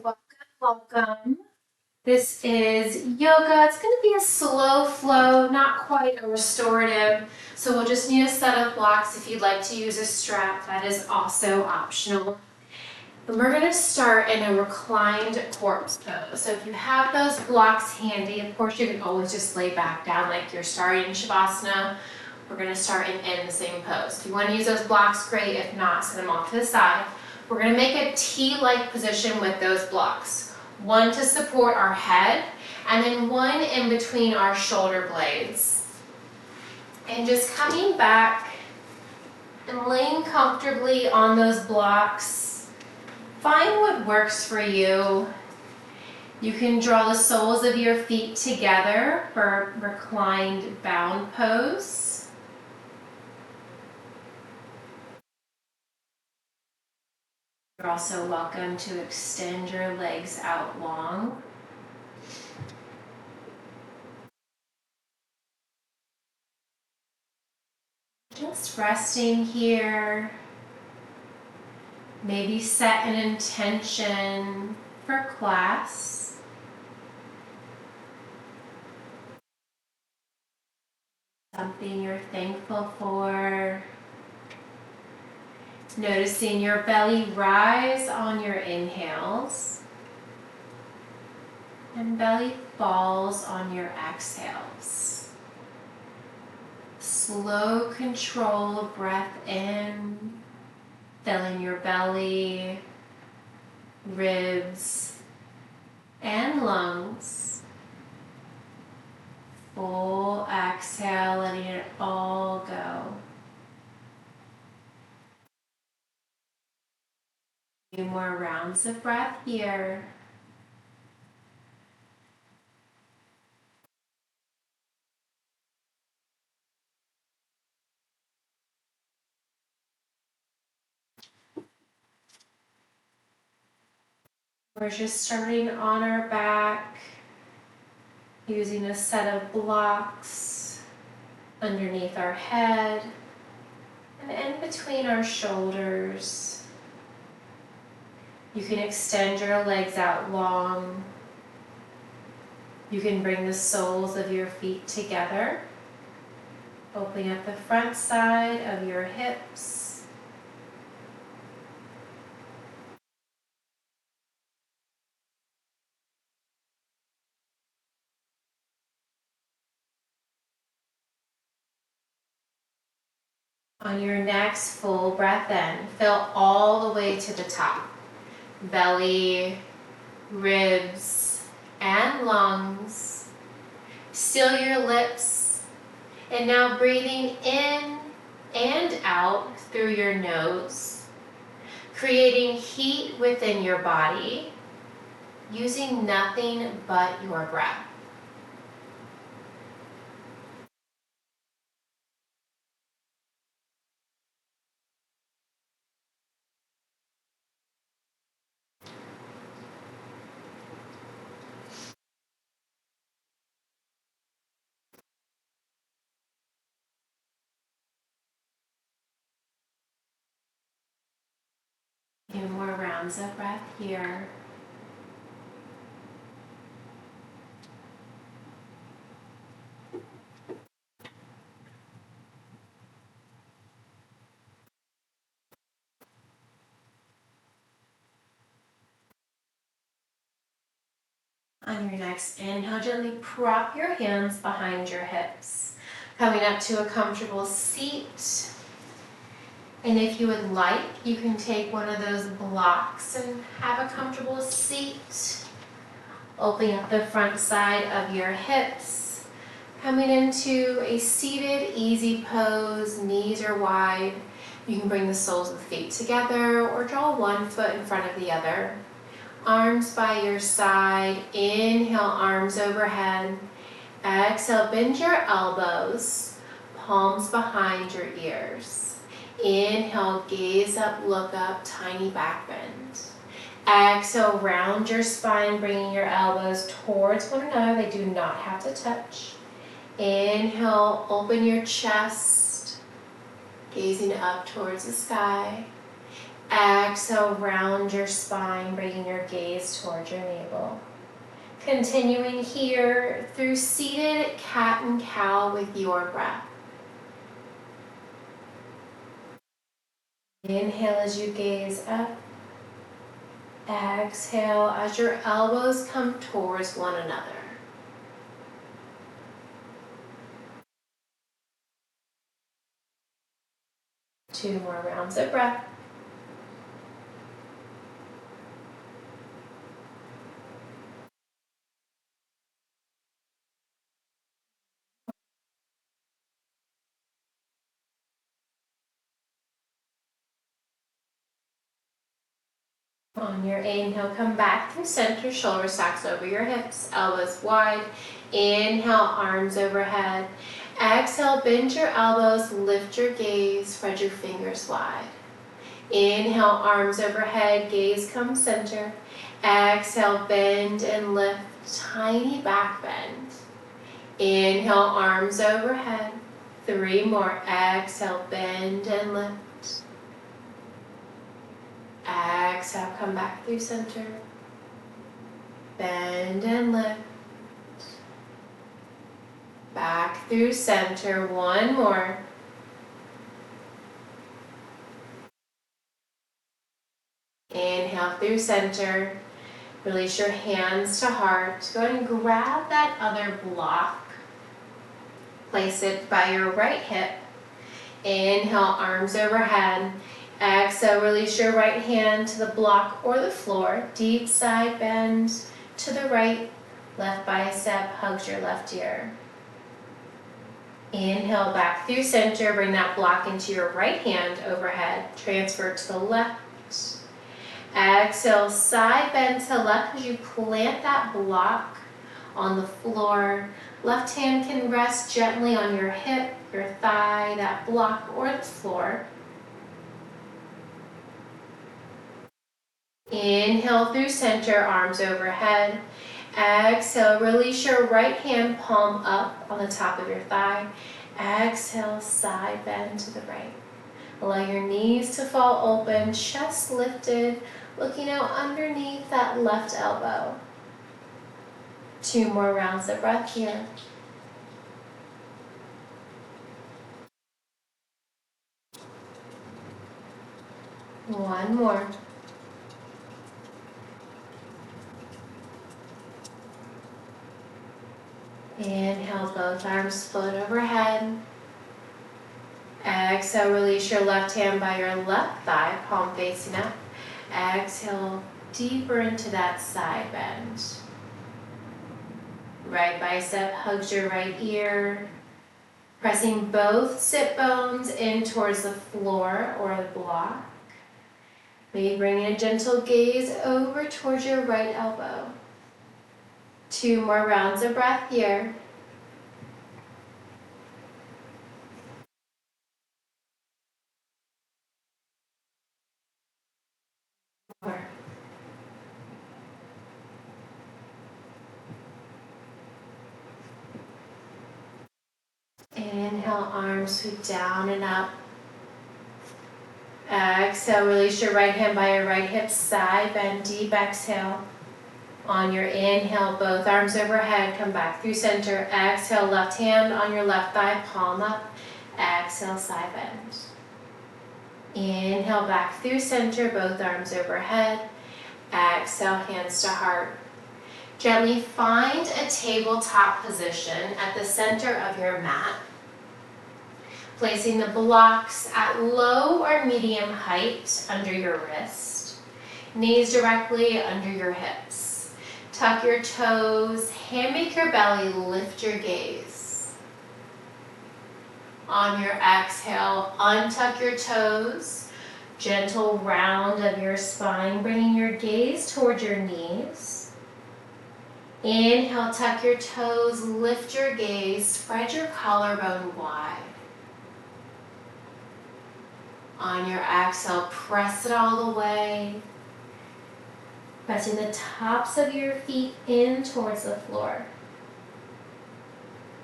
Welcome, welcome. This is yoga. It's going to be a slow flow, not quite a restorative. So we'll just need a set of blocks. If you'd like to use a strap, that is also optional. And we're going to start in a reclined corpse pose. So if you have those blocks handy, of course you can always just lay back down like you're starting Shavasana. We're going to start in the same pose. If you want to use those blocks, great. If not, set them off to the side. We're going to make a T-like position with those blocks. One to support our head, and then one in between our shoulder blades. And just coming back and laying comfortably on those blocks. Find what works for you. You can draw the soles of your feet together for reclined bound pose. You're also welcome to extend your legs out long. Just resting here. Maybe set an intention for class. Something you're thankful for. Noticing your belly rise on your inhales and belly falls on your exhales. Slow, controlled breath in, filling your belly, ribs, and lungs. Full exhale, letting it all go. A few more rounds of breath here. We're just starting on our back, using a set of blocks underneath our head and in between our shoulders. You can extend your legs out long. You can bring the soles of your feet together, opening up the front side of your hips. On your next full breath in, fill all the way to the top. Belly, ribs, and lungs. Seal your lips. And now breathing in and out through your nose, creating heat within your body, using nothing but your breath. A few more rounds of breath here. On your next inhale, gently prop your hands behind your hips, coming up to a comfortable seat. And if you would like, you can take one of those blocks and have a comfortable seat. Opening up the front side of your hips, coming into a seated, easy pose. Knees are wide. You can bring the soles of the feet together or draw one foot in front of the other. Arms by your side. Inhale, arms overhead. Exhale, bend your elbows, palms behind your ears. Inhale, gaze up, look up, tiny back bend. Exhale, round your spine, bringing your elbows towards one another. They do not have to touch. Inhale, open your chest, gazing up towards the sky. Exhale, round your spine, bringing your gaze towards your navel. Continuing here through seated cat and cow with your breath. Inhale as you gaze up. Exhale as your elbows come towards one another. Two more rounds of breath. On your inhale, come back through center, shoulder stacks over your hips, elbows wide. Inhale, arms overhead. Exhale, bend your elbows, lift your gaze, spread your fingers wide. Inhale, arms overhead, gaze comes center. Exhale, bend and lift, tiny back bend. Inhale, arms overhead. 3 more. Exhale, bend and lift. Exhale, come back through center. Bend and lift. Back through center. 1 more. Inhale through center. Release your hands to heart. Go ahead and grab that other block. Place it by your right hip. Inhale, arms overhead. Exhale, release your right hand to the block or the floor. Deep side bend to the right. Left bicep hugs your left ear. Inhale back through center. Bring that block into your right hand overhead. Transfer to the left. Exhale, side bend to the left as you plant that block on the floor. Left hand can rest gently on your hip, your thigh, that block, or the floor. Inhale through center, arms overhead. Exhale, release your right hand palm up on the top of your thigh. Exhale, side bend to the right. Allow your knees to fall open, chest lifted, looking out underneath that left elbow. 2 more rounds of breath here. One more. Inhale, both arms float overhead. Exhale, release your left hand by your left thigh, palm facing up. Exhale, deeper into that side bend. Right bicep hugs your right ear. Pressing both sit bones in towards the floor or the block. Maybe bringing a gentle gaze over towards your right elbow. 2 more rounds of breath here. More. Inhale, arms sweep down and up. Exhale, release your right hand by your right hip side, bend deep exhale. On your inhale, both arms overhead, come back through center. Exhale, left hand on your left thigh, palm up. Exhale, side bend. Inhale, back through center, both arms overhead. Exhale, hands to heart. Gently find a tabletop position at the center of your mat. Placing the blocks at low or medium height under your wrist. Knees directly under your hips. Tuck your toes, hand make your belly, lift your gaze. On your exhale, untuck your toes. Gentle round of your spine, bringing your gaze towards your knees. Inhale, tuck your toes, lift your gaze, spread your collarbone wide. On your exhale, press it all the way. Pressing the tops of your feet in towards the floor.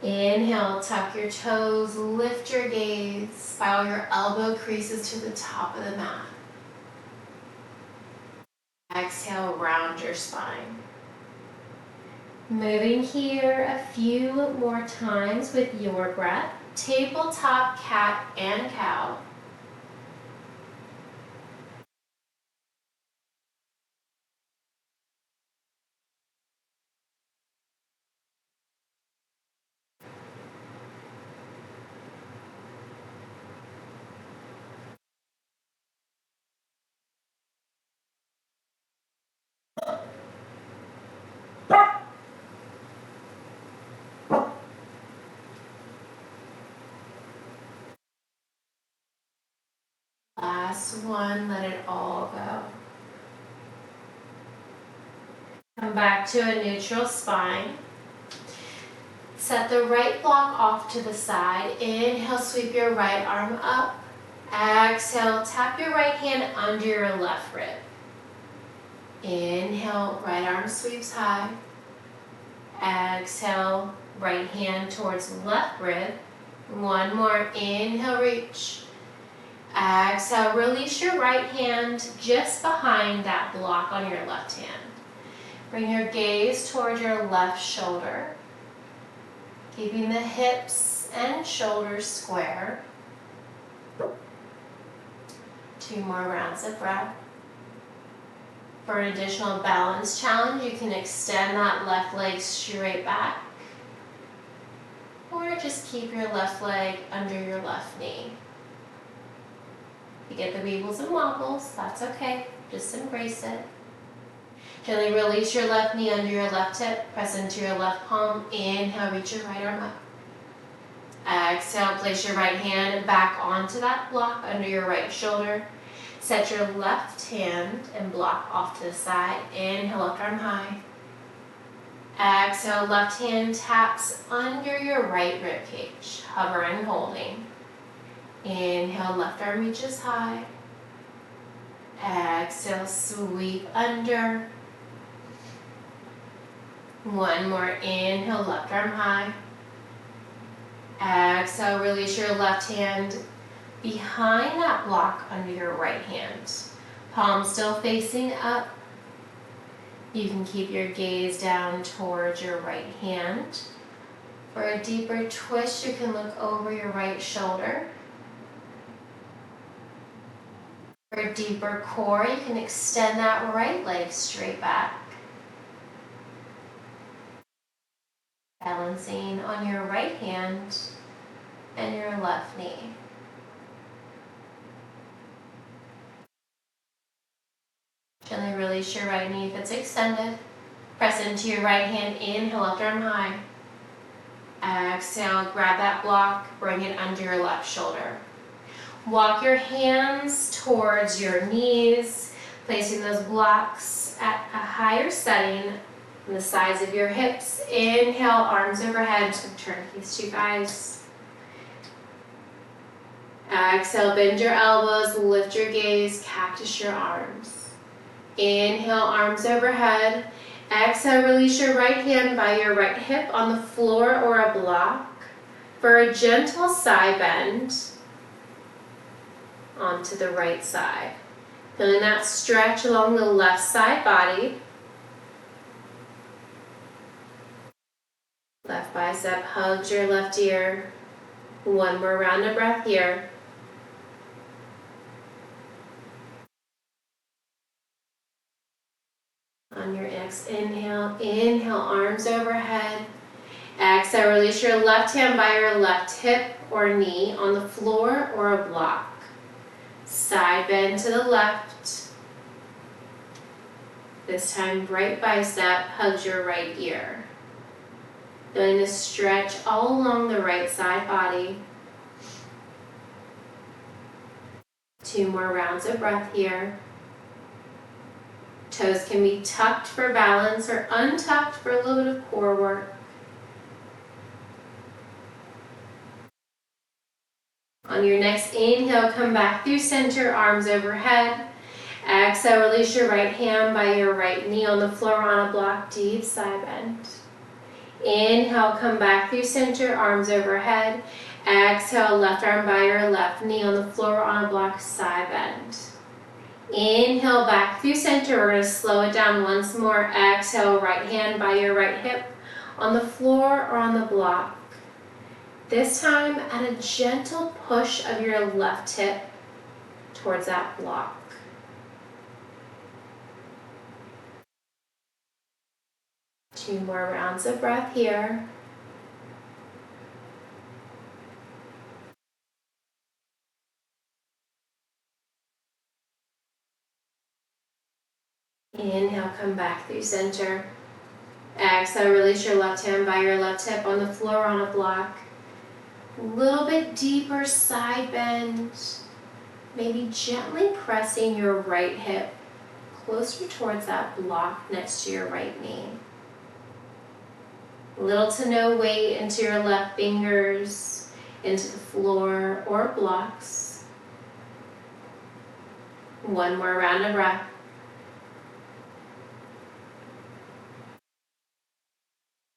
Inhale, tuck your toes, lift your gaze, spiral your elbow creases to the top of the mat. Exhale, round your spine. Moving here a few more times with your breath. Tabletop cat and cow. Last one, let it all go. Come back to a neutral spine. Set the right block off to the side. Inhale, sweep your right arm up. Exhale, tap your right hand under your left rib. Inhale, right arm sweeps high. Exhale, right hand towards left rib. One more, inhale, reach. Exhale, release your right hand just behind that block on your left hand. Bring your gaze towards your left shoulder, keeping the hips and shoulders square. 2 more rounds of breath. For an additional balance challenge, you can extend that left leg straight back, or just keep your left leg under your left knee. If you get the weebles and wobbles, that's okay. Just embrace it. Gently release your left knee under your left hip. Press into your left palm. Inhale, reach your right arm up. Exhale, place your right hand back onto that block under your right shoulder. Set your left hand and block off to the side. Inhale, left arm high. Exhale, left hand taps under your right rib cage. Hover and holding. Inhale, left arm reaches high. Exhale, sweep under. One more, inhale, left arm high. Exhale, release your left hand behind that block under your right hand. Palm still facing up. You can keep your gaze down towards your right hand. For a deeper twist, you can look over your right shoulder. For a deeper core, you can extend that right leg straight back. Balancing on your right hand and your left knee. Gently release your right knee if it's extended. Press into your right hand, inhale, left arm high. Exhale, grab that block, bring it under your left shoulder. Walk your hands towards your knees, placing those blocks at a higher setting on the sides of your hips. Inhale, arms overhead, turn these 2 guys. Exhale, bend your elbows, lift your gaze, cactus your arms. Inhale, arms overhead. Exhale, release your right hand by your right hip on the floor or a block for a gentle side bend onto the right side. Feeling that stretch along the left side body. Left bicep hugs your left ear. One more round of breath here. On your next inhale, inhale, arms overhead. Exhale, release your left hand by your left hip or knee on the floor or a block. Side bend to the left. This time, right bicep hugs your right ear. Feeling this stretch all along the right side body. 2 more rounds of breath here. Toes can be tucked for balance or untucked for a little bit of core work. On your next inhale, come back through center, arms overhead. Exhale, release your right hand by your right knee on the floor on a block, deep side bend. Inhale, come back through center, arms overhead. Exhale, left arm by your left knee on the floor on a block, side bend. Inhale back through center. We're going to slow it down once more. Exhale, right hand by your right hip on the floor or on the block. This time, add a gentle push of your left hip towards that block. Two more rounds of breath here. Inhale, come back through center. Exhale, release your left hand by your left hip on the floor or on a block. A little bit deeper side bend. Maybe gently pressing your right hip closer towards that block next to your right knee. Little to no weight into your left fingers, into the floor or blocks. One more round of breath.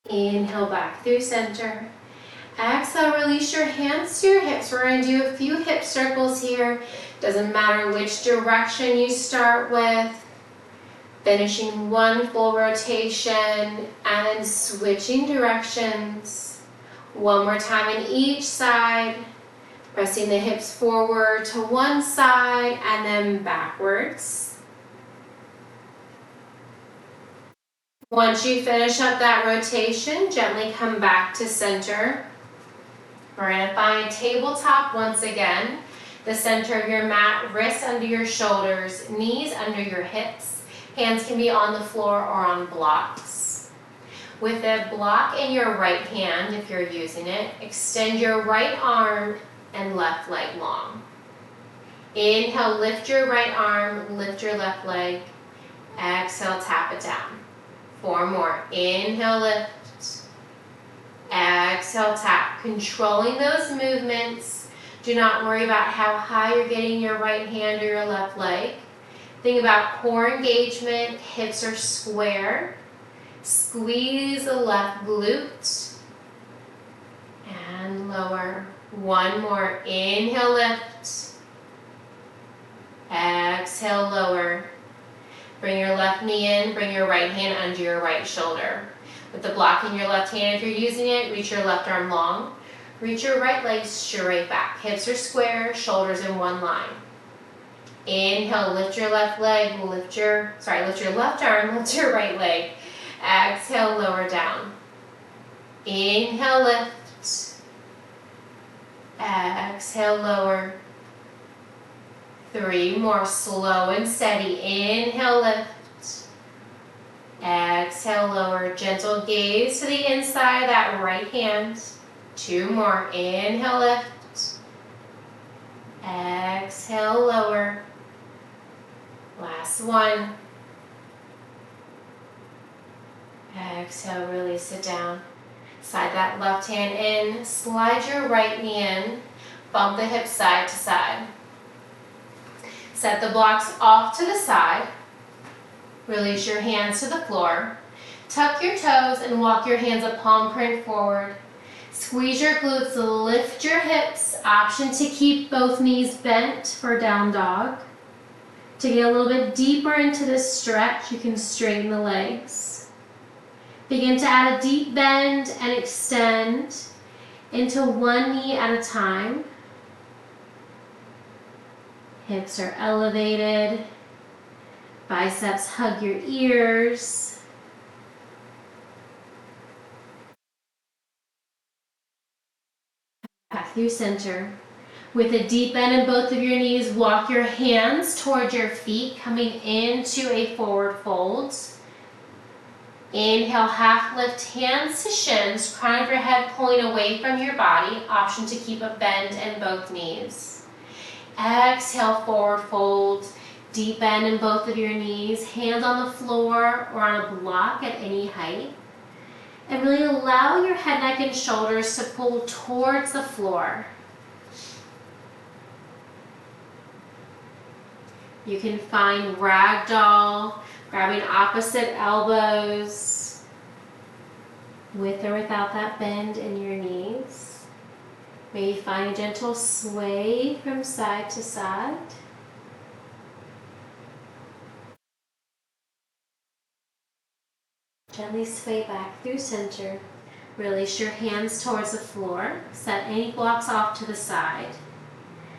Inhale back through center. Exhale, release your hands to your hips. We're going to do a few hip circles here. Doesn't matter which direction you start with. Finishing one full rotation and then switching directions. One more time in each side. Pressing the hips forward to one side and then backwards. Once you finish up that rotation, gently come back to center. We're going to find tabletop once again. The center of your mat, wrists under your shoulders, knees under your hips. Hands can be on the floor or on blocks. With a block in your right hand, if you're using it, extend your right arm and left leg long. Inhale, lift your right arm, lift your left leg. Exhale, tap it down. 4 more. Inhale, lift. Exhale, tap. Controlling those movements. Do not worry about how high you're getting your right hand or your left leg. Think about core engagement. Hips are square. Squeeze the left glute. And lower. One more. Inhale, lift. Exhale, lower. Bring your left knee in. Bring your right hand under your right shoulder. With the block in your left hand, if you're using it, reach your left arm long. Reach your right leg straight back. Hips are square, shoulders in one line. Inhale, lift your left leg, lift your left arm, lift your right leg. Exhale, lower down. Inhale, lift. Exhale, lower. 3 more, slow and steady. Inhale, lift. Exhale, lower. Gentle gaze to the inside of that right hand. 2 more. Inhale, lift. Exhale, lower. Last one. Exhale, release it down. Slide that left hand in. Slide your right knee in. Bump the hips side to side. Set the blocks off to the side. Release your hands to the floor. Tuck your toes and walk your hands a palm print forward. Squeeze your glutes, lift your hips. Option to keep both knees bent for down dog. To get a little bit deeper into this stretch, you can straighten the legs. Begin to add a deep bend and extend into one knee at a time. Hips are elevated. Biceps hug your ears. Back through center. With a deep bend in both of your knees, walk your hands towards your feet, coming into a forward fold. Inhale, half lift, hands to shins, crown of your head pulling away from your body. Option to keep a bend in both knees. Exhale, forward fold. Deep bend in both of your knees, hands on the floor or on a block at any height. And really allow your head, neck, and shoulders to pull towards the floor. You can find ragdoll, grabbing opposite elbows, with or without that bend in your knees. Maybe find a gentle sway from side to side. Gently sway back through center. Release your hands towards the floor. Set any blocks off to the side.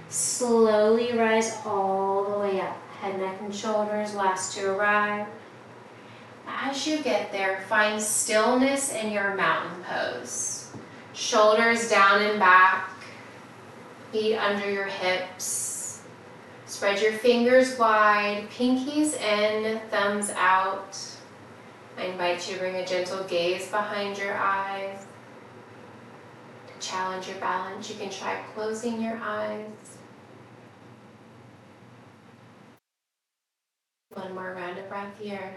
Slowly rise all the way up. Head, neck, and shoulders last to arrive. As you get there, find stillness in your mountain pose. Shoulders down and back. Feet under your hips. Spread your fingers wide, pinkies in, thumbs out. I invite you to bring a gentle gaze behind your eyes. To challenge your balance, you can try closing your eyes. One more round of breath here.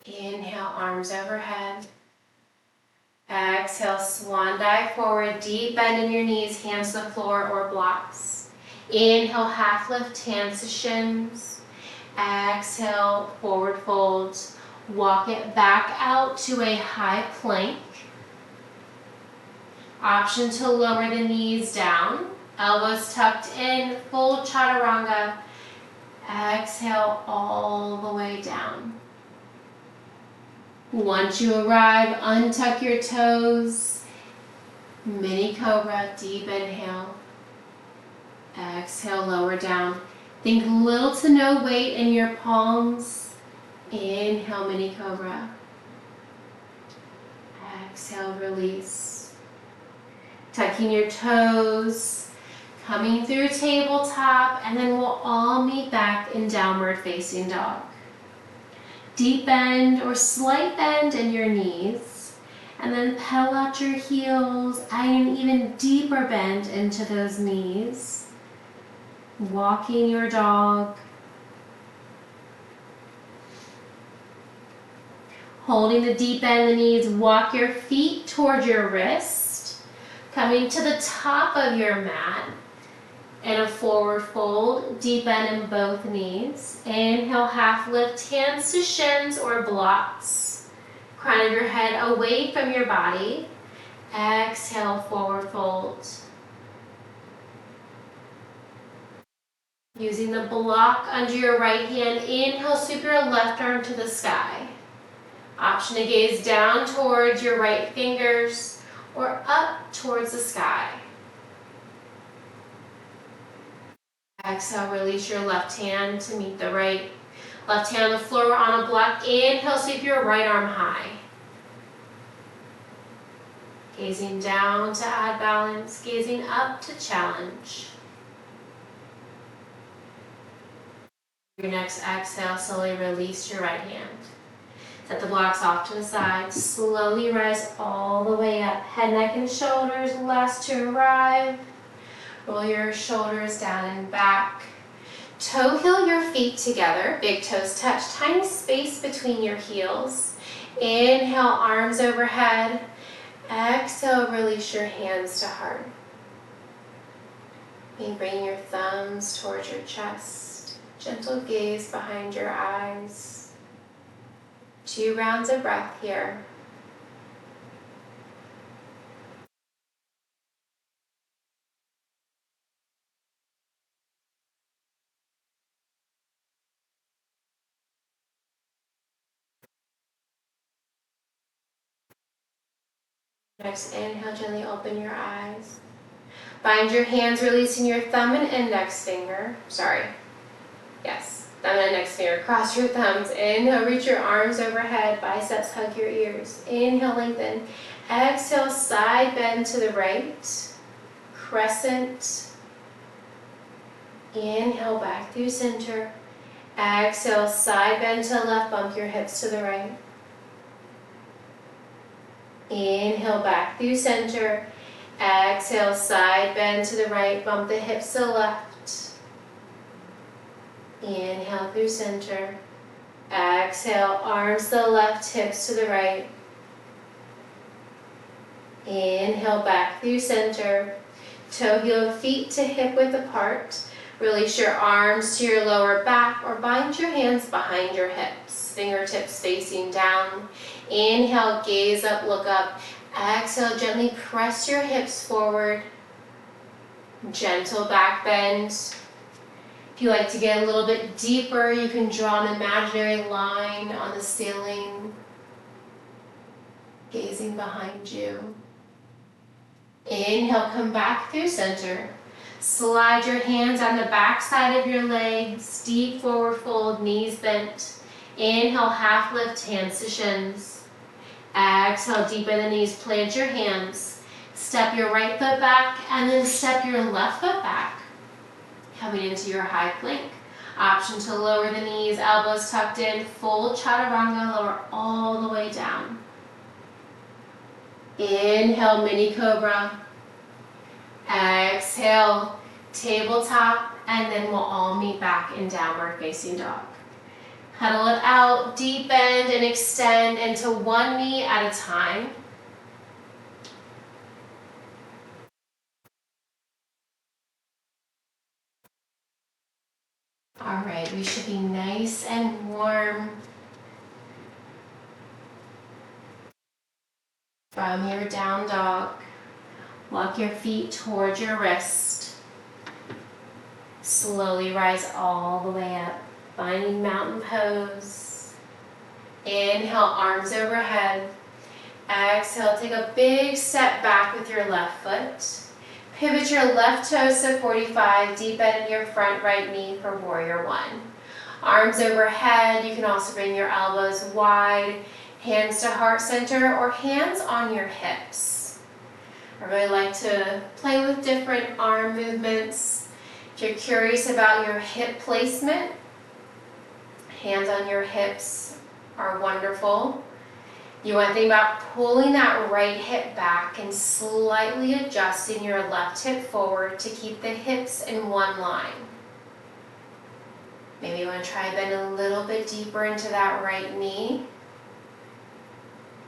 Inhale, arms overhead. Exhale, swan dive forward, deep bend in your knees, hands to the floor or blocks. Inhale, half lift, hands to shins. Exhale, forward folds. Walk it back out to a high plank. Option to lower the knees down. Elbows tucked in, full chaturanga. Exhale all the way down. Once you arrive, untuck your toes. Mini cobra, deep inhale. Exhale, lower down. Think little to no weight in your palms. Inhale, mini cobra. Exhale, release. Tucking your toes, coming through tabletop, and then we'll all meet back in downward facing dog. Deep bend or slight bend in your knees, and then pedal out your heels, adding an even deeper bend into those knees. Walking your dog. Holding the deep bend in the knees, walk your feet toward your wrist, coming to the top of your mat. And a forward fold, deep bend in both knees. Inhale, half lift, hands to shins or blocks. Crown of your head away from your body. Exhale, forward fold. Using the block under your right hand, inhale, sweep your left arm to the sky. Option to gaze down towards your right fingers or up towards the sky. Exhale, release your left hand to meet the right. Left hand on the floor on a block. Inhale, sweep your right arm high. Gazing down to add balance, gazing up to challenge. Your next exhale, slowly release your right hand. Set the blocks off to the side. Slowly rise all the way up. Head, neck, and shoulders last to arrive. Roll your shoulders down and back. Toe heel your feet together. Big toes touch. Tiny space between your heels. Inhale, arms overhead. Exhale, release your hands to heart. Maybe bring your thumbs towards your chest. Gentle gaze behind your eyes. 2 rounds of breath here. Next inhale, gently open your eyes. Bind your hands, releasing your thumb and index finger. Thumb and index finger. Cross your thumbs. Inhale, reach your arms overhead. Biceps hug your ears. Inhale, lengthen. Exhale, side bend to the right. Crescent. Inhale, back through center. Exhale, side bend to the left. Bump your hips to the right. Inhale, back through center. Exhale, side bend to the right. Bump the hips to the left. Inhale through center. Exhale, arms to the left, hips to the right. Inhale, back through center. Toe heel, feet to hip width apart. Release your arms to your lower back or bind your hands behind your hips. Fingertips facing down. Inhale, gaze up, look up. Exhale, gently press your hips forward. Gentle back bend. If you like to get a little bit deeper, you can draw an imaginary line on the ceiling, gazing behind you. Inhale, come back through center. Slide your hands on the back side of your legs, deep forward fold, knees bent. Inhale, half lift, hands to shins. Exhale, deepen the knees, plant your hands. Step your right foot back and then step your left foot back. Coming into your high plank. Option to lower the knees, elbows tucked in, full chaturanga, lower all the way down. Inhale, mini cobra. Exhale, tabletop, and then we'll all meet back in downward facing dog. Pedal it out, deep bend and extend into one knee at a time. All right, we should be nice and warm from your down dog. Walk your feet towards your wrist. Slowly rise all the way up, finding mountain pose. Inhale, arms overhead. Exhale, take a big step back with your left foot. Pivot your left toes to 45, deep bend in your front right knee for warrior one. Arms overhead, you can also bring your elbows wide, hands to heart center or hands on your hips. I really like to play with different arm movements. If you're curious about your hip placement, hands on your hips are wonderful. You want to think about pulling that right hip back and slightly adjusting your left hip forward to keep the hips in one line. Maybe you want to try bend a little bit deeper into that right knee.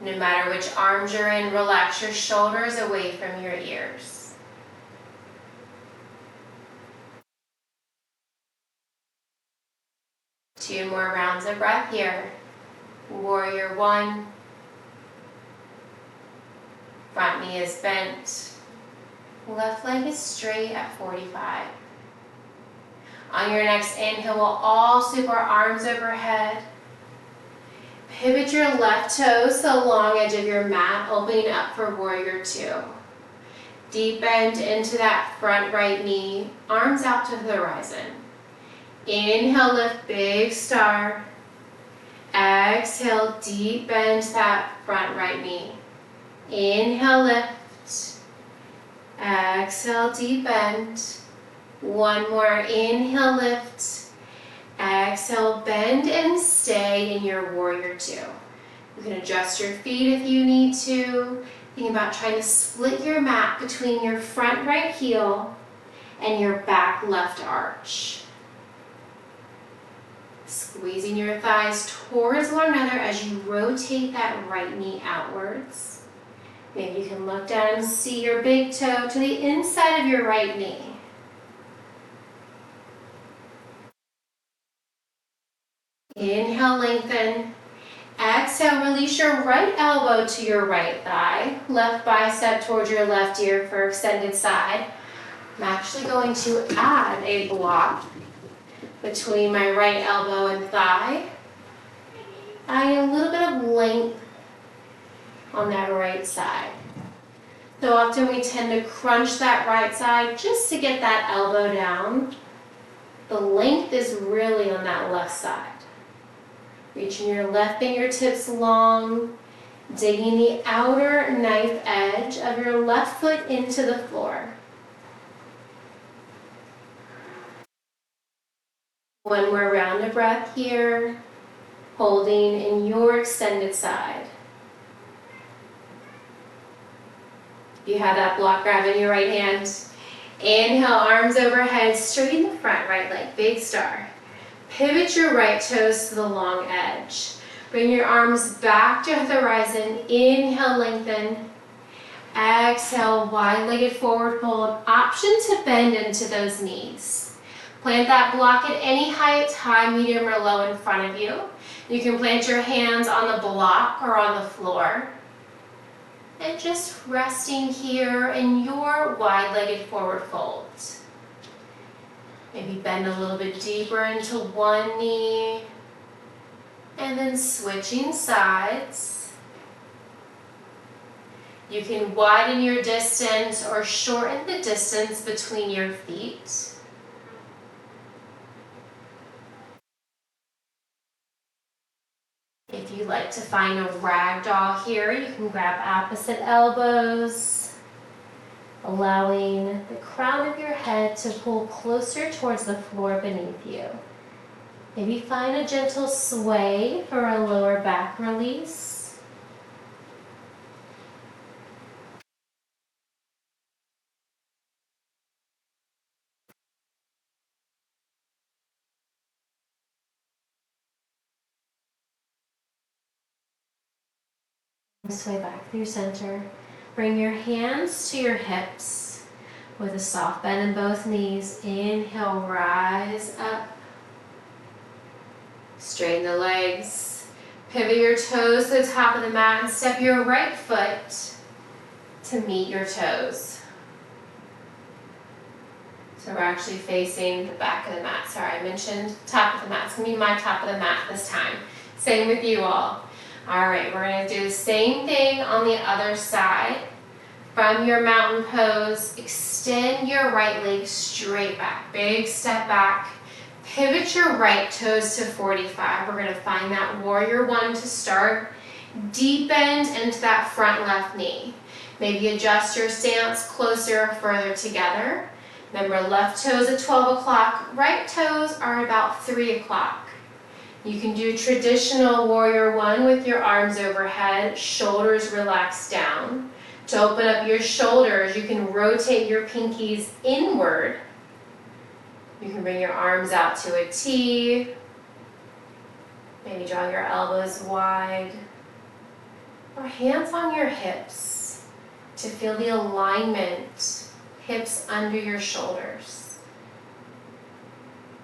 No matter which arms you're in, relax your shoulders away from your ears. Two more rounds of breath here. Warrior one. Front knee is bent. Left leg is straight at 45. On your next inhale, we'll all sweep our arms overhead. Pivot your left toes to the long edge of your mat, opening up for warrior two. Deep bend into that front right knee, arms out to the horizon. Inhale, lift, big star. Exhale, deep bend that front right knee. Inhale, lift. Exhale, deep bend. One more, inhale, lift. Exhale, bend and stay in your warrior two. You can adjust your feet if you need to. Think about trying to split your mat between your front right heel and your back left arch. Squeezing your thighs towards one another as you rotate that right knee outwards. Maybe you can look down and see your big toe to the inside of your right knee. Inhale, lengthen. Exhale, release your right elbow to your right thigh. Left bicep towards your left ear for extended side. I'm actually going to add a block between my right elbow and thigh. Adding a little bit of length on that right side. So often we tend to crunch that right side just to get that elbow down. The length is really on that left side. Reaching your left fingertips long, digging the outer knife edge of your left foot into the floor. One more round of breath here, holding in your extended side. If you have that block, grab in your right hand. Inhale, arms overhead, straighten the front right leg, big star. Pivot your right toes to the long edge. Bring your arms back to the horizon. Inhale, lengthen. Exhale, wide-legged forward fold. Option to bend into those knees. Plant that block at any height, high, medium, or low in front of you. You can plant your hands on the block or on the floor. And just resting here in your wide-legged forward fold. Maybe bend a little bit deeper into one knee, and then switching sides. You can widen your distance or shorten the distance between your feet. If you like to find a ragdoll here, you can grab opposite elbows, allowing the crown of your head to pull closer towards the floor beneath you. Maybe find a gentle sway for a lower back release. Sway back through center. Bring your hands to your hips with a soft bend in both knees. Inhale, rise up. Straighten the legs. Pivot your toes to the top of the mat and step your right foot to meet your toes. So we're actually facing the back of the mat. Sorry, I mentioned top of the mat. It's going to be my top of the mat this time. Same with you all. All right, we're going to do the same thing on the other side. From your mountain pose, extend your right leg straight back. Big step back. Pivot your right toes to 45. We're going to find that warrior one to start. Deep bend into that front left knee. Maybe adjust your stance closer or further together. Remember, left toes at 12 o'clock, right toes are about 3 o'clock. You can do traditional warrior one with your arms overhead, shoulders relaxed down. To open up your shoulders, you can rotate your pinkies inward. You can bring your arms out to a T. Maybe draw your elbows wide. Or hands on your hips to feel the alignment. Hips under your shoulders.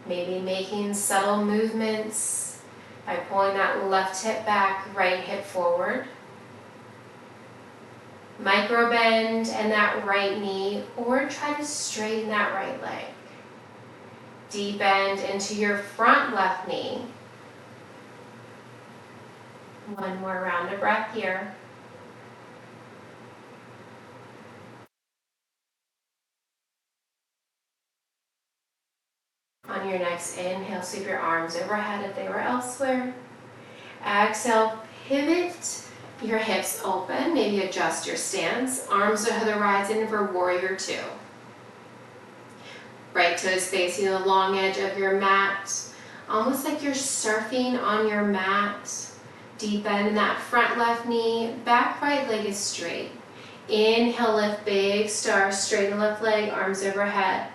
Maybe making subtle movements by pulling that left hip back, right hip forward. Micro bend and that right knee, or try to straighten that right leg. Deep bend into your front left knee. One more round of breath here. On your next inhale, sweep your arms overhead if they were elsewhere. Exhale, pivot your hips open, maybe adjust your stance. Arms to the horizon for warrior two. Right toes facing the long edge of your mat, almost like you're surfing on your mat. Deep bend in that front left knee, back right leg is straight. Inhale, lift, big star, straighten left leg, arms overhead.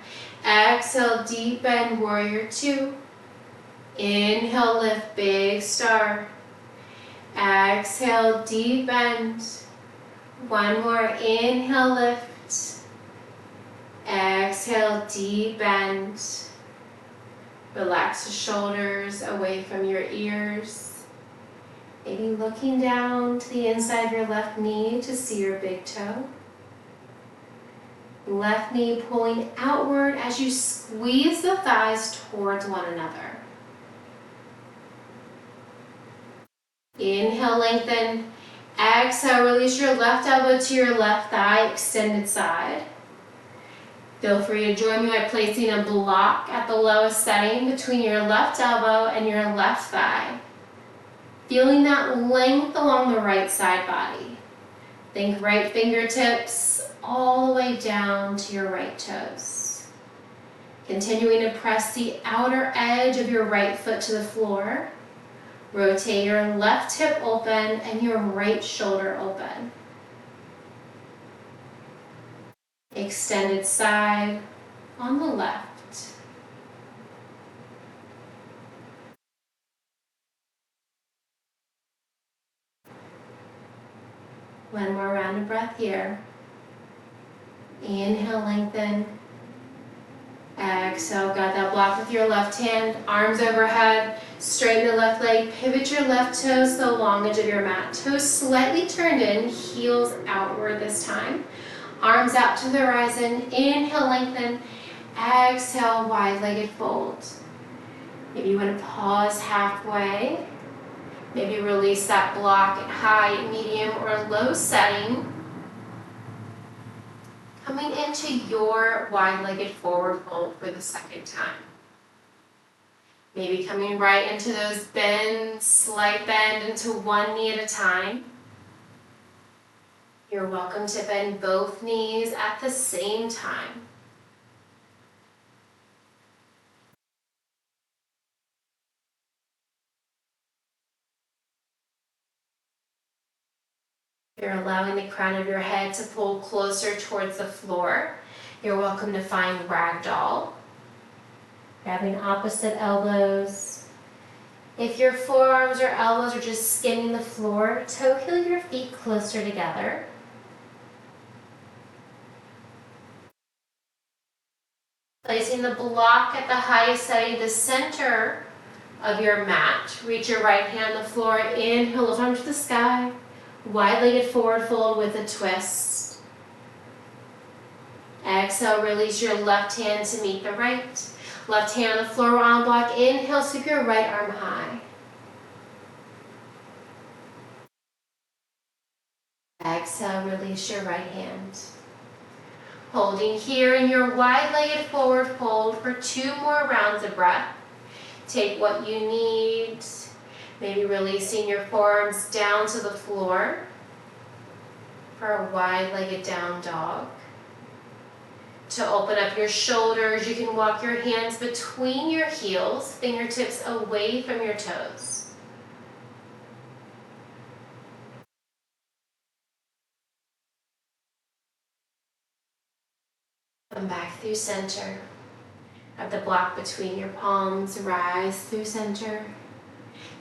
Exhale, deep bend, warrior two. Inhale, lift, big star. Exhale, deep bend. One more, inhale, lift. Exhale, deep bend. Relax the shoulders away from your ears. Maybe looking down to the inside of your left knee to see your big toe. Left knee pulling outward as you squeeze the thighs towards one another. Inhale, lengthen. Exhale, release your left elbow to your left thigh, extended side. Feel free to join me by placing a block at the lowest setting between your left elbow and your left thigh. Feeling that length along the right side body. Think right fingertips all the way down to your right toes. Continuing to press the outer edge of your right foot to the floor. Rotate your left hip open and your right shoulder open. Extended side on the left. One more round of breath here. Inhale, lengthen. Exhale, got that block with your left hand, arms overhead, straighten the left leg, pivot your left toes to the long edge of your mat. Toes slightly turned in, heels outward this time. Arms out to the horizon, inhale, lengthen, exhale, wide-legged fold. Maybe you want to pause halfway. Maybe release that block at high, medium, or low setting. Coming into your wide-legged forward fold for the second time. Maybe coming right into those bends, slight bend into one knee at a time. You're welcome to bend both knees at the same time. You're allowing the crown of your head to pull closer towards the floor. You're welcome to find ragdoll. Grabbing opposite elbows. If your forearms or elbows are just skimming the floor, toe heel your feet closer together. Placing the block at the highest setting, the center of your mat. Reach your right hand on the floor. Inhale, lift arms to the sky. Wide-legged forward fold with a twist. Exhale, release your left hand to meet the right. Left hand on the floor, round block. Inhale, sweep your right arm high. Exhale, release your right hand. Holding here in your wide-legged forward fold for 2 more rounds of breath. Take what you need. Maybe releasing your forearms down to the floor for a wide-legged down dog. To open up your shoulders, you can walk your hands between your heels, fingertips away from your toes. Come back through center. Have the block between your palms, rise through center.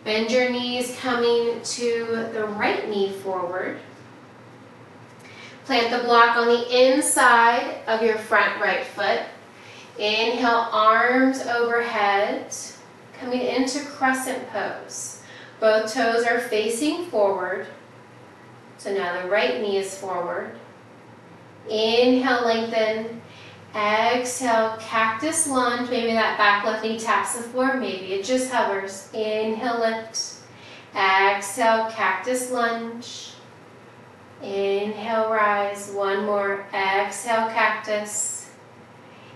Bend your knees, coming to the right knee forward. Plant the block on the inside of your front right foot. Inhale, arms overhead, coming into crescent pose. Both toes are facing forward. So now the right knee is forward. Inhale, lengthen. Exhale, cactus lunge. Maybe that back left knee taps the floor. Maybe it just hovers. Inhale, lift. Exhale, cactus lunge. Inhale, rise. One more. Exhale, cactus.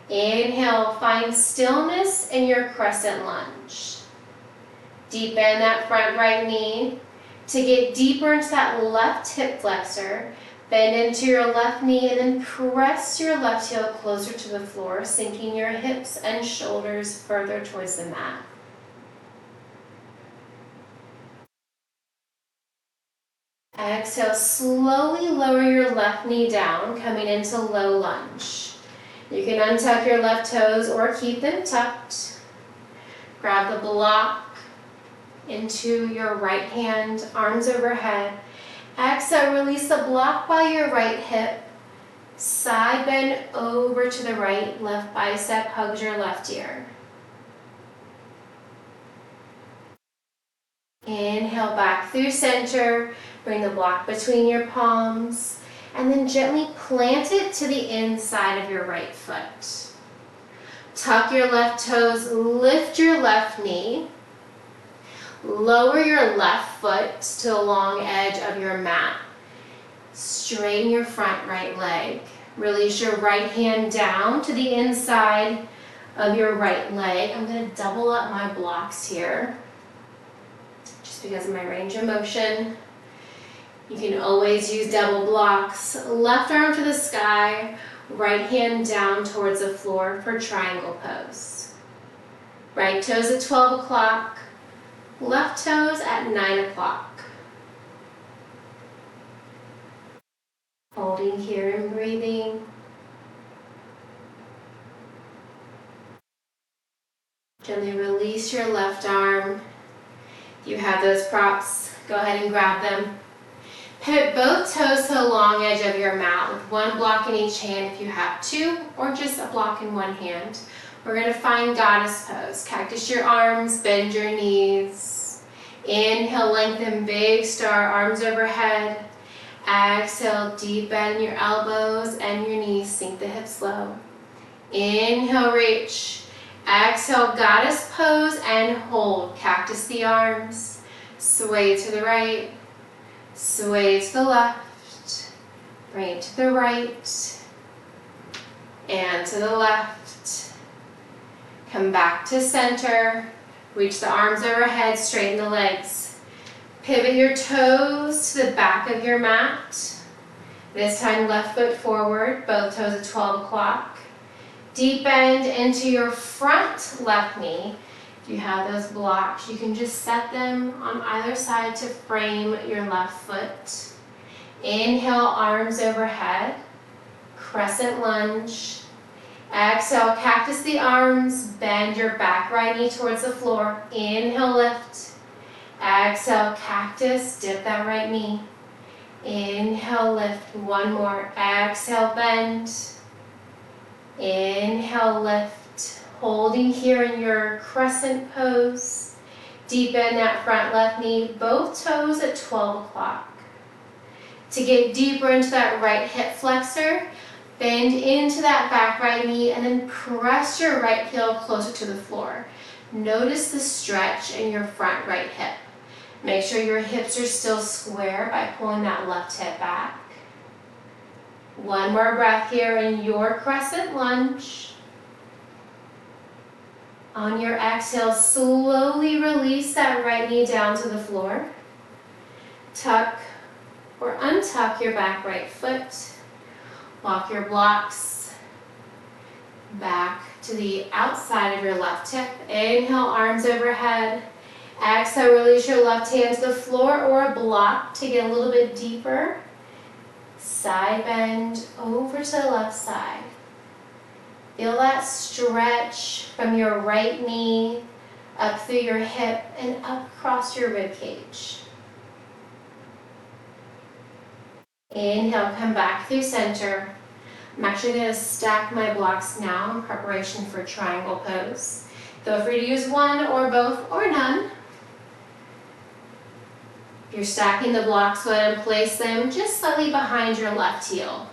Inhale, find stillness in your crescent lunge. Deep bend that front right knee. To get deeper into that left hip flexor, bend into your left knee and then press your left heel closer to the floor, sinking your hips and shoulders further towards the mat. Exhale, slowly lower your left knee down, coming into low lunge. You can untuck your left toes or keep them tucked. Grab the block into your right hand, arms overhead. Exhale, release the block by your right hip. Side bend over to the right, left bicep hugs your left ear. Inhale back through center. Bring the block between your palms. And then gently plant it to the inside of your right foot. Tuck your left toes, lift your left knee. Lower your left foot to the long edge of your mat. Straighten your front right leg. Release your right hand down to the inside of your right leg. I'm going to double up my blocks here, just because of my range of motion. You can always use double blocks. Left arm to the sky, right hand down towards the floor for triangle pose. Right toes at 12 o'clock, left toes at 9 o'clock. Holding here and breathing. Gently release your left arm. If you have those props, go ahead and grab them. Pivot both toes to the long edge of your mat with one block in each hand if you have two, or just a block in one hand. We're going to find goddess pose. Cactus your arms, bend your knees. Inhale, lengthen, big star, arms overhead. Exhale, deep bend your elbows and your knees, sink the hips low. Inhale, reach. Exhale, goddess pose and hold. Cactus the arms. Sway to the right. Sway to the left. Bring it to the right. And to the left. Come back to center. Reach the arms overhead, straighten the legs. Pivot your toes to the back of your mat. This time left foot forward, both toes at 12 o'clock. Deep bend into your front left knee. If you have those blocks, you can just set them on either side to frame your left foot. Inhale, arms overhead. Crescent lunge. Exhale, cactus the arms. Bend your back right knee towards the floor. Inhale, lift. Exhale, cactus. Dip that right knee. Inhale, lift. One more. Exhale, bend. Inhale, lift. Holding here in your crescent pose. Deep bend that front left knee. Both toes at 12 o'clock. To get deeper into that right hip flexor, bend into that back right knee and then press your right heel closer to the floor. Notice the stretch in your front right hip. Make sure your hips are still square by pulling that left hip back. One more breath here in your crescent lunge. On your exhale, slowly release that right knee down to the floor. Tuck or untuck your back right foot. Walk your blocks back to the outside of your left hip. Inhale, arms overhead. Exhale, release your left hand to the floor or a block to get a little bit deeper. Side bend over to the left side. Feel that stretch from your right knee up through your hip and up across your rib cage. Inhale, come back through center. I'm actually going to stack my blocks now in preparation for triangle pose. Feel free to use one or both or none. If you're stacking the blocks, go ahead and place them just slightly behind your left heel.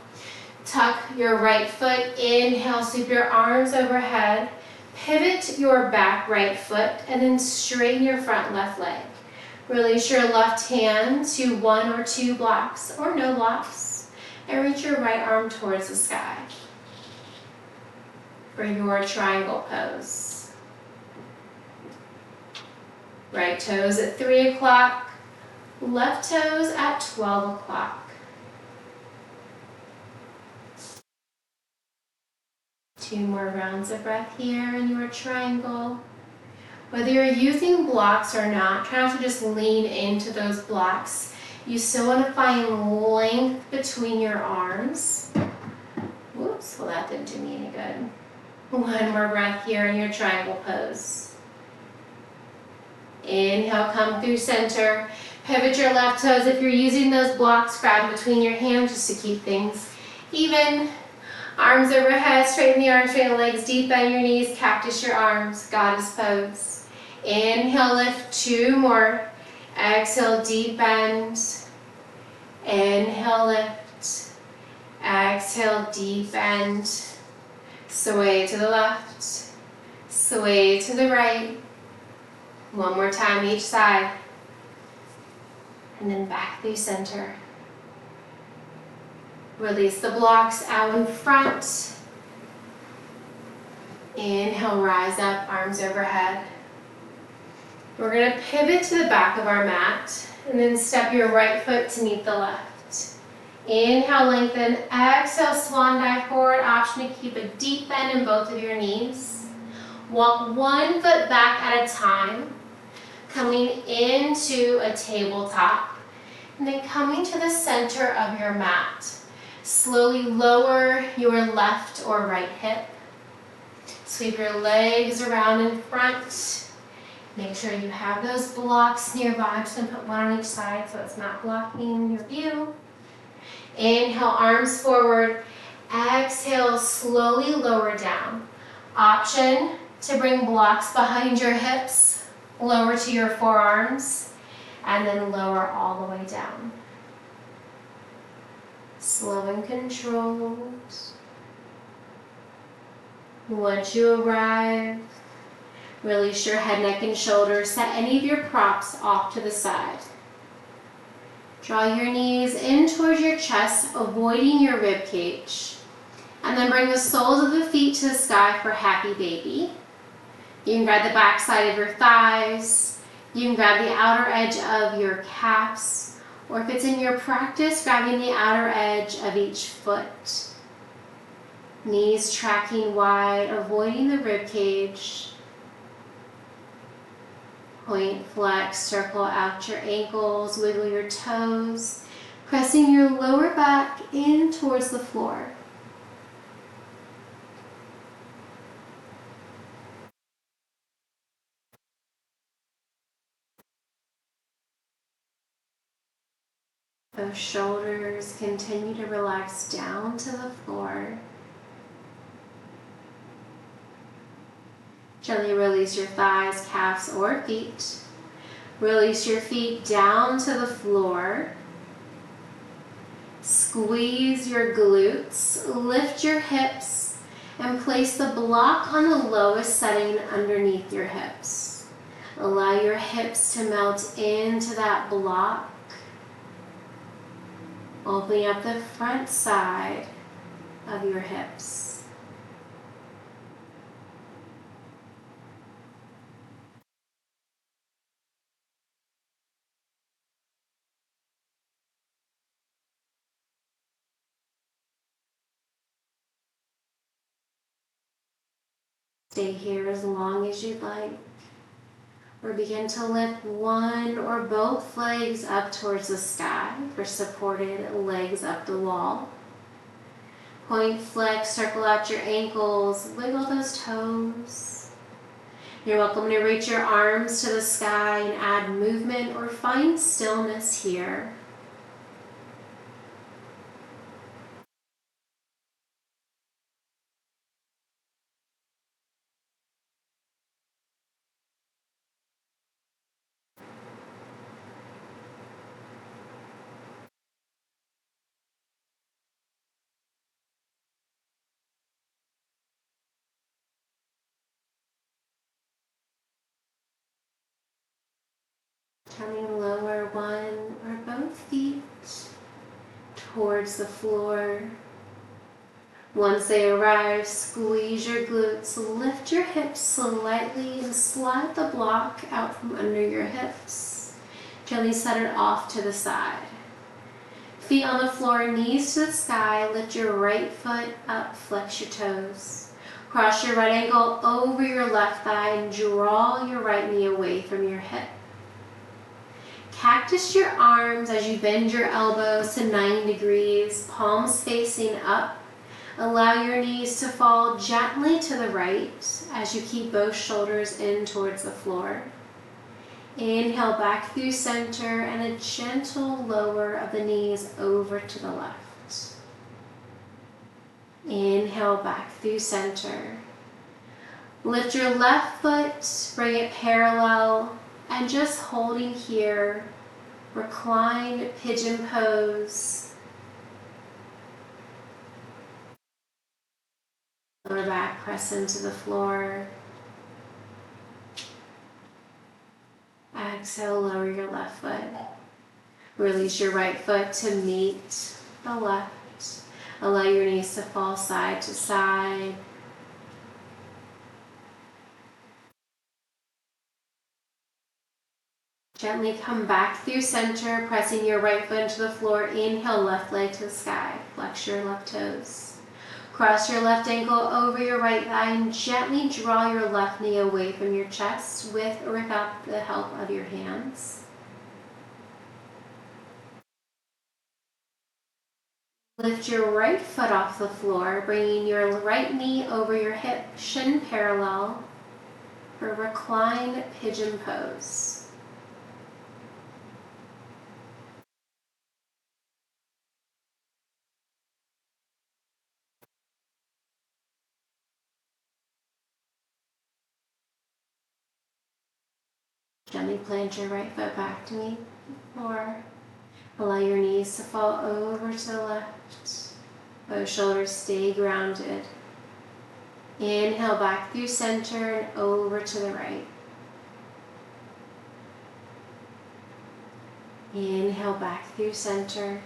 Tuck your right foot, inhale, sweep your arms overhead, pivot your back right foot, and then straighten your front left leg. Release your left hand to one or two blocks or no blocks, and reach your right arm towards the sky for your triangle pose. Right toes at 3 o'clock, left toes at 12 o'clock. Two more rounds of breath here in your triangle. Whether you're using blocks or not, try not to just lean into those blocks. You still want to find length between your arms. Whoops, well that didn't do me any good. One more breath here in your triangle pose. Inhale, come through center. Pivot your left toes. If you're using those blocks, grab between your hands just to keep things even. Arms overhead, straighten the arms, straighten the legs, deep bend your knees, cactus your arms, goddess pose. Inhale, lift, two more. Exhale, deep bend. Inhale, lift. Exhale, deep bend. Sway to the left, sway to the right. One more time each side. And then back through center. Release the blocks out in front. Inhale, rise up, arms overhead. We're going to pivot to the back of our mat and then step your right foot to meet the left. Inhale, lengthen. Exhale, swan dive forward. Option to keep a deep bend in both of your knees. Walk one foot back at a time, coming into a tabletop, and then coming to the center of your mat. Slowly lower your left or right hip. Sweep your legs around in front. Make sure you have those blocks nearby. I'm just going to put one on each side so it's not blocking your view. Inhale, arms forward. Exhale, slowly lower down. Option to bring blocks behind your hips, lower to your forearms, and then lower all the way down. Slow and controlled. Once you arrive, release your head, neck, and shoulders. Set any of your props off to the side. Draw your knees in towards your chest, avoiding your rib cage. And then bring the soles of the feet to the sky for happy baby. You can grab the back side of your thighs. You can grab the outer edge of your calves. Or if it's in your practice, grabbing the outer edge of each foot. Knees tracking wide, avoiding the rib cage. Point, flex, circle out your ankles, wiggle your toes, pressing your lower back in towards the floor. Those shoulders continue to relax down to the floor. Gently release your thighs, calves, or feet. Release your feet down to the floor. Squeeze your glutes, lift your hips, and place the block on the lowest setting underneath your hips. Allow your hips to melt into that block. Opening up the front side of your hips. Stay here as long as you'd like. Or begin to lift one or both legs up towards the sky for supported legs up the wall. Point, flex, circle out your ankles, wiggle those toes. You're welcome to reach your arms to the sky and add movement or find stillness here. Turning lower one or both feet towards the floor. Once they arrive, squeeze your glutes, lift your hips slightly and slide the block out from under your hips. Gently set it off to the side. Feet on the floor, knees to the sky, lift your right foot up, flex your toes. Cross your right ankle over your left thigh and draw your right knee away from your hip. Cactus your arms as you bend your elbows to 90 degrees, palms facing up. Allow your knees to fall gently to the right as you keep both shoulders in towards the floor. Inhale back through center and a gentle lower of the knees over to the left. Inhale back through center. Lift your left foot, bring it parallel, and just holding here, reclined pigeon pose. Lower back, press into the floor. Exhale, lower your left foot. Release your right foot to meet the left. Allow your knees to fall side to side. Gently come back through center, pressing your right foot into the floor. Inhale, left leg to the sky. Flex your left toes. Cross your left ankle over your right thigh and gently draw your left knee away from your chest with or without the help of your hands. Lift your right foot off the floor, bringing your right knee over your hip, shin parallel for reclined pigeon pose. Gently plant your right foot back to meet the floor. Allow your knees to fall over to the left. Both shoulders stay grounded. Inhale back through center and over to the right. Inhale back through center.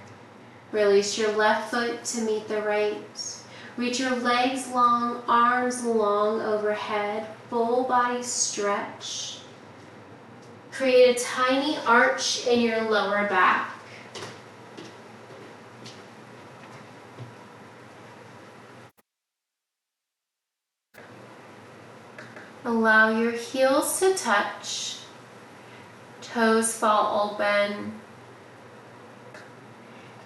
Release your left foot to meet the right. Reach your legs long, arms long overhead. Full body stretch. Create a tiny arch in your lower back. Allow your heels to touch. Toes fall open.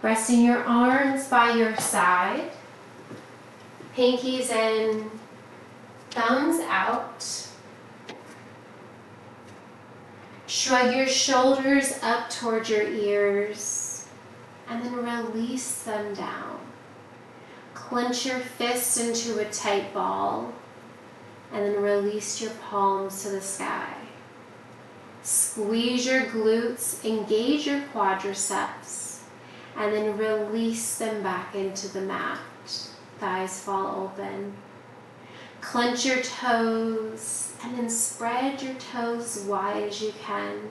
Resting your arms by your side. Pinkies in, thumbs out. Shrug your shoulders up towards your ears and then release them down. Clench your fists into a tight ball and then release your palms to the sky. Squeeze your glutes, engage your quadriceps, and then release them back into the mat. Thighs fall open. Clench your toes and then spread your toes wide as you can.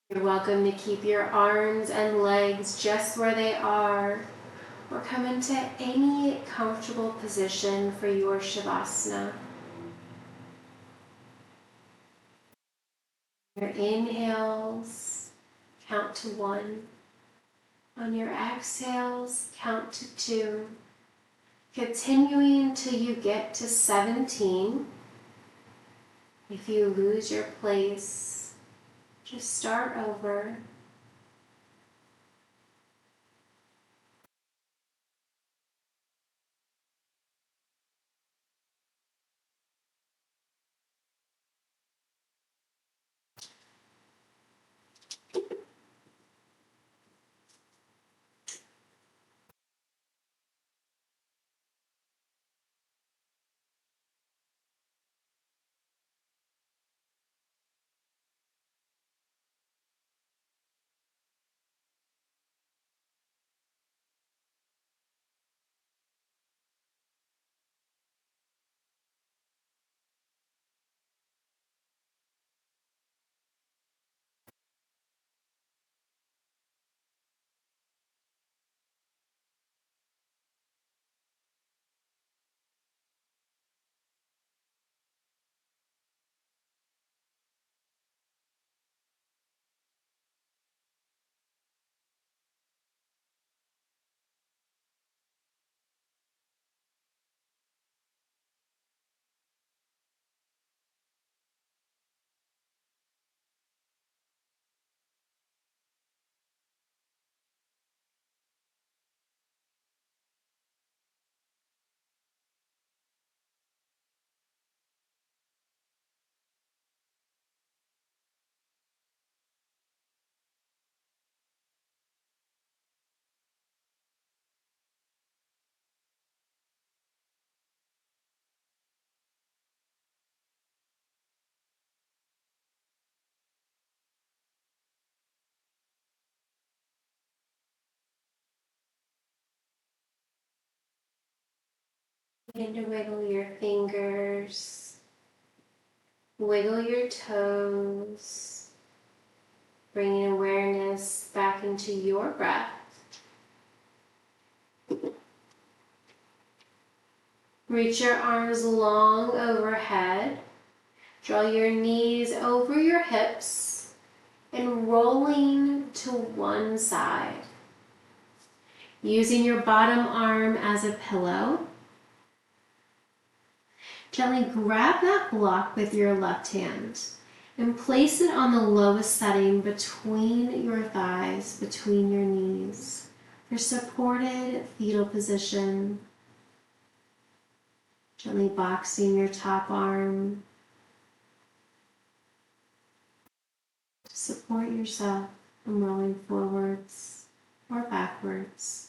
You're welcome to keep your arms and legs just where they are, or come into any comfortable position for your Shavasana. Your inhales, count to 1. On your exhales, count to 2. Continuing till you get to 17. If you lose your place, just start over. Begin to wiggle your fingers, wiggle your toes, bringing awareness back into your breath. Reach your arms long overhead. Draw your knees over your hips and rolling to one side. Using your bottom arm as a pillow, gently grab that block with your left hand and place it on the lowest setting between your thighs, between your knees, for supported fetal position. Gently boxing your top arm to support yourself from rolling forwards or backwards.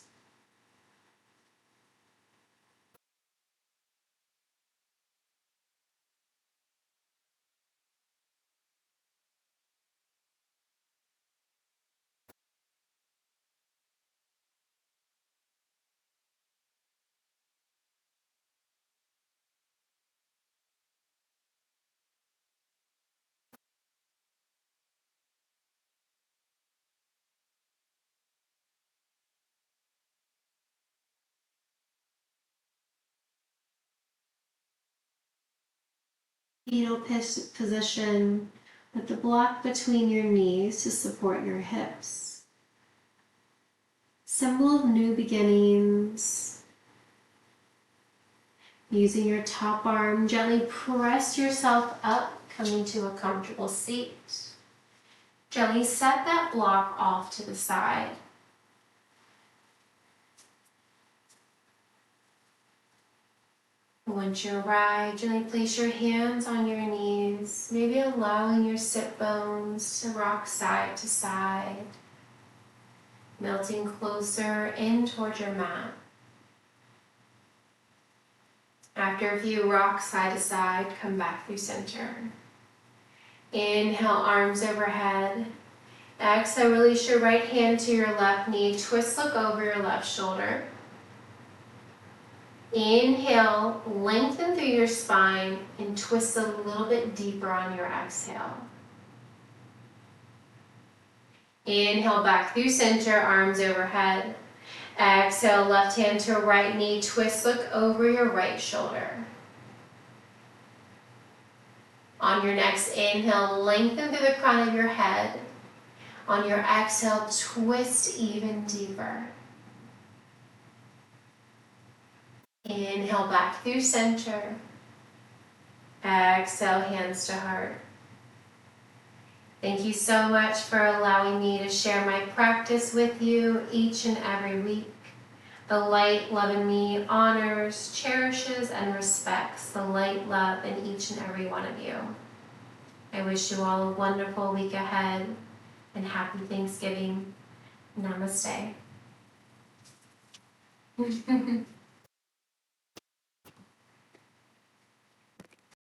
Fetal position with the block between your knees to support your hips. Symbol of new beginnings. Using your top arm, gently press yourself up, coming to a comfortable seat. Gently set that block off to the side. Once you arrive, gently place your hands on your knees, maybe allowing your sit bones to rock side to side, melting closer in towards your mat. After a few rocks side to side, come back through center. Inhale, arms overhead. Exhale, release your right hand to your left knee. Twist, look over your left shoulder. Inhale, lengthen through your spine and twist a little bit deeper on your exhale. Inhale, back through center, arms overhead. Exhale, left hand to right knee, twist, look over your right shoulder. On your next inhale, lengthen through the crown of your head. On your exhale, twist even deeper. Inhale, back through center. Exhale, hands to heart. Thank you so much for allowing me to share my practice with you each and every week. The light love in me honors, cherishes, and respects the light love in each and every one of you. I wish you all a wonderful week ahead and happy Thanksgiving. Namaste.